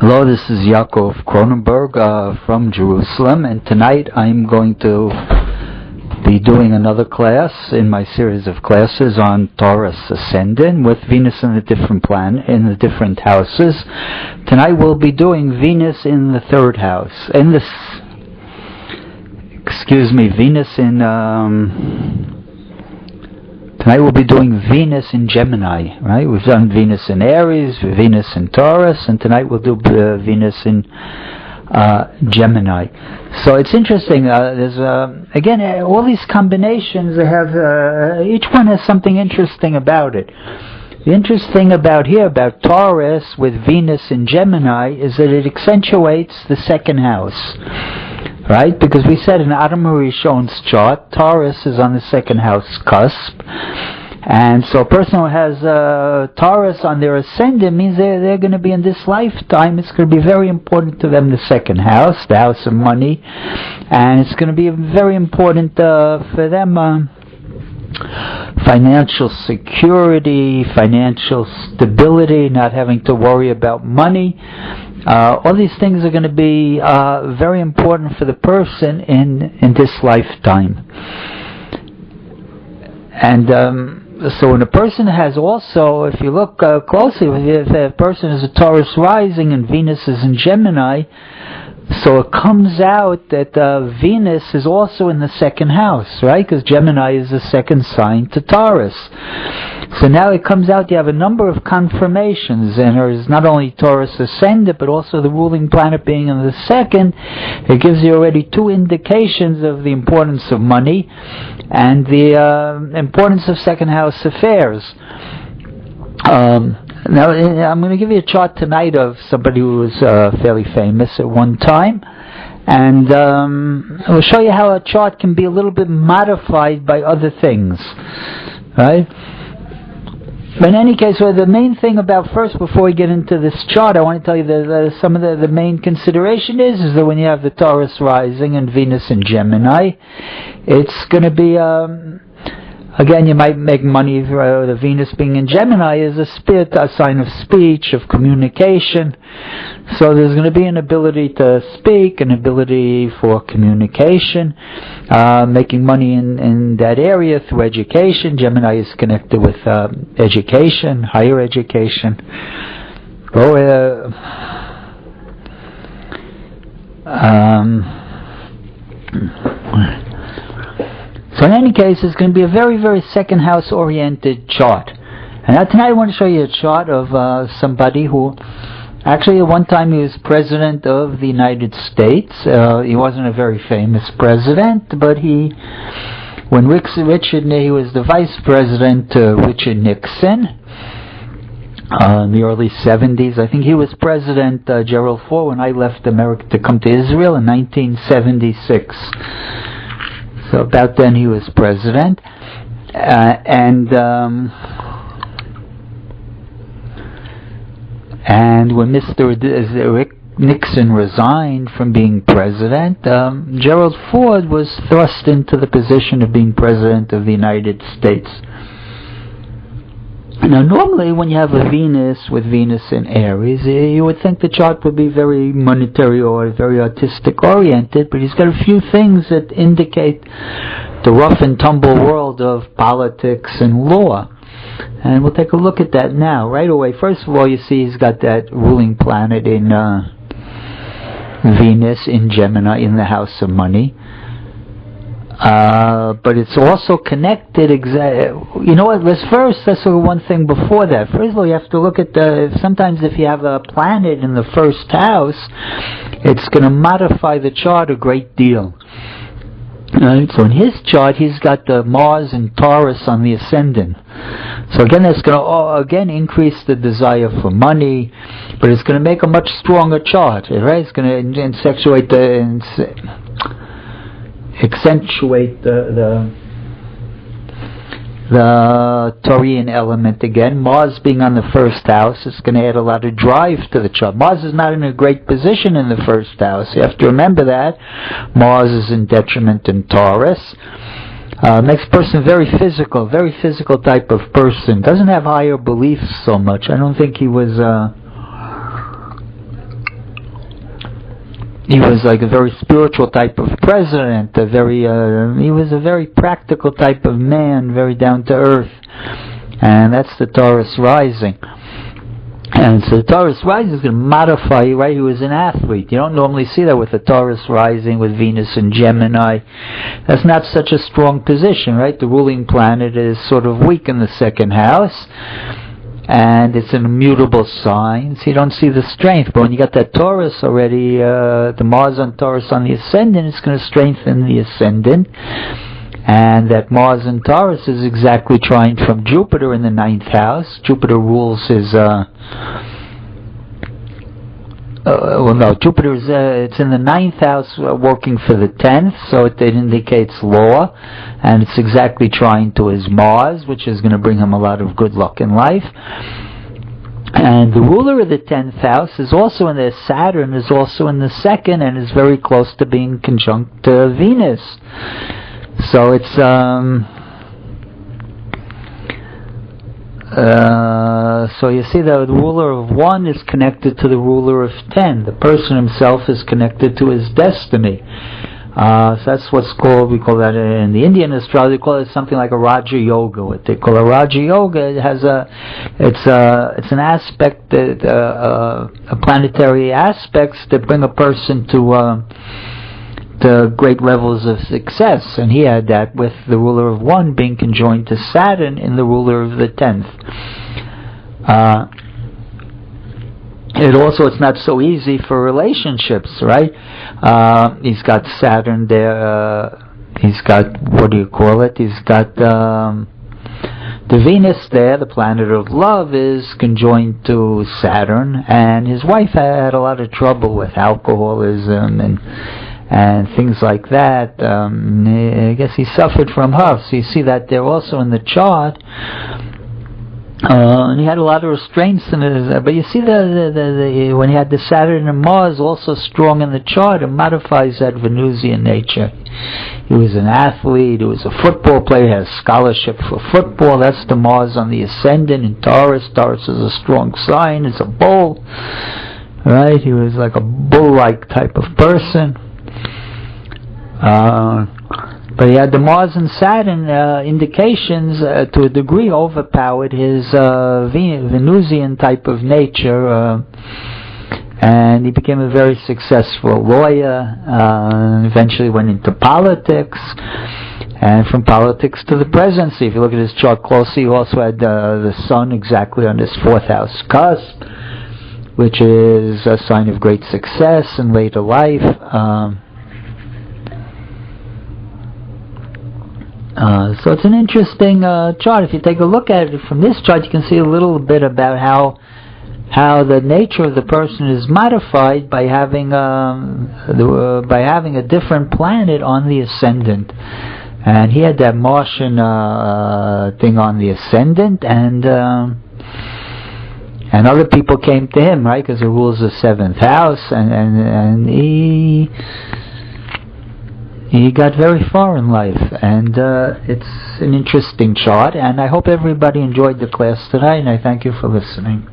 Hello, this is Yaakov Kronenberg from Jerusalem, and tonight I'm going to be doing another class in my series of classes on tauras ascendant with Venus in the different houses. Tonight we'll be doing Venus in the third house. Tonight we'll be doing Venus in Gemini, right? We've done Venus in Aries, Venus in Taurus, and tonight we'll do Venus in Gemini. So it's interesting. There's again all these combinations. They have each one has something interesting about it. The interesting about Taurus with Venus in Gemini is that it accentuates the second house. Right? Because we said in Adam Rishon's chart, Taurus is on the second house cusp. And so a person who has Taurus on their ascendant means they're going to be in this lifetime, it's going to be very important to them, the second house, the house of money. And it's going to be very important for them financial security, financial stability, not having to worry about money. All these things are going to be very important for the person in this lifetime. And so when a person has also, if you look closely, if a person is a Taurus rising and Venus is in Gemini, so it comes out that Venus is also in the second house, right? Because Gemini is the second sign to Taurus. So now it comes out you have a number of confirmations, and there's not only Taurus ascendant, but also the ruling planet being in the second. It gives you already two indications of the importance of money and the importance of second house affairs. Now, I'm going to give you a chart tonight of somebody who was fairly famous at one time, and I'll show you how a chart can be a little bit modified by other things, right? But in any case, the main thing about first, before we get into this chart, I want to tell you that some of the main consideration is that when you have the Taurus rising and Venus in Gemini, it's going to be again, you might make money. The Venus being in Gemini is a sign of speech, of communication. So there's going to be an ability to speak, an ability for communication, making money in that area through education. Gemini is connected with education, higher education. So in any case, it's going to be a very, very second house oriented chart. And now tonight I want to show you a chart of somebody who, actually at one time he was president of the United States. He wasn't a very famous president, but he was the vice president to Richard Nixon in the early 70s. I think he was president, Gerald Ford, when I left America to come to Israel in 1976. So about then he was president, and when Mr. Nixon resigned from being president, Gerald Ford was thrust into the position of being president of the United States. Now, normally when you have a Venus with Venus in Aries, you would think the chart would be very monetary or very artistic oriented, but he's got a few things that indicate the rough and tumble world of politics and law. And we'll take a look at that now, right away. First of all, you see he's got that ruling planet in Venus in Gemini in the house of money. But it's also connected. You know what? Let's look at one thing before that. First of all, you have to look at sometimes if you have a planet in the first house, it's going to modify the chart a great deal. Right? So in his chart, he's got the Mars and Taurus on the ascendant. So again, that's going to increase the desire for money, but it's going to make a much stronger chart. Right? It's going to accentuate the Taurian element again. Mars being on the first house is going to add a lot of drive to the chart. Mars is not in a great position in the first house. You have to remember that. Mars is in detriment in Taurus. Makes a person very physical type of person. Doesn't have higher beliefs so much. I don't think he was he was like a very spiritual type of president, he was a very practical type of man, very down to earth. And that's the Taurus rising. And so the Taurus rising is going to modify you, right? He was an athlete. You don't normally see that with the Taurus rising, with Venus and Gemini. That's not such a strong position, right? The ruling planet is sort of weak in the second house, and it's an immutable sign, so you don't see the strength. But when you got that Taurus already, the Mars on Taurus on the ascendant, it's going to strengthen the ascendant. And that Mars in Taurus is exactly trine from Jupiter in the 9th house. Jupiter rules his, Jupiter is, it's in the 9th house working for the 10th, so it indicates law, and it's exactly trine to his Mars, which is going to bring him a lot of good luck in life. And the ruler of the 10th house is also in there. Saturn is also in the 2nd, and is very close to being conjunct to Venus. So it's so you see that the ruler of 1 is connected to the ruler of 10. The person himself is connected to his destiny. So that's what's called, we call that in the Indian astrology, they call it something like a Raja Yoga. What they call a Raja Yoga, it has it's an aspect that planetary aspects that bring a person to great levels of success, and he had that with the ruler of 1 being conjoined to Saturn in the ruler of the 10th. It's not so easy for relationships, right? He's got Saturn there, he's got, he's got the Venus there, the planet of love, is conjoined to Saturn, and his wife had a lot of trouble with alcoholism and things like that. I guess he suffered from her. So you see that there also in the chart. And he had a lot of restraints in it. But you see when he had the Saturn and Mars also strong in the chart, it modifies that Venusian nature. He was an athlete, he was a football player, he had a scholarship for football. That's the Mars on the ascendant in Taurus. Taurus is a strong sign, it's a bull. Right? He was like a bull-like type of person. But he had the Mars and Saturn indications to a degree overpowered his Venusian type of nature, and he became a very successful lawyer, eventually went into politics, and from politics to the presidency. If you look at his chart closely, he also had the Sun exactly on his 4th house cusp, which is a sign of great success in later life. So it's an interesting chart. If you take a look at it from this chart, you can see a little bit about how the nature of the person is modified by having a different planet on the ascendant. And he had that Martian thing on the ascendant, and other people came to him, right? Because he rules the 7th house, and he got very far in life, and it's an interesting chart, and I hope everybody enjoyed the class tonight, and I thank you for listening.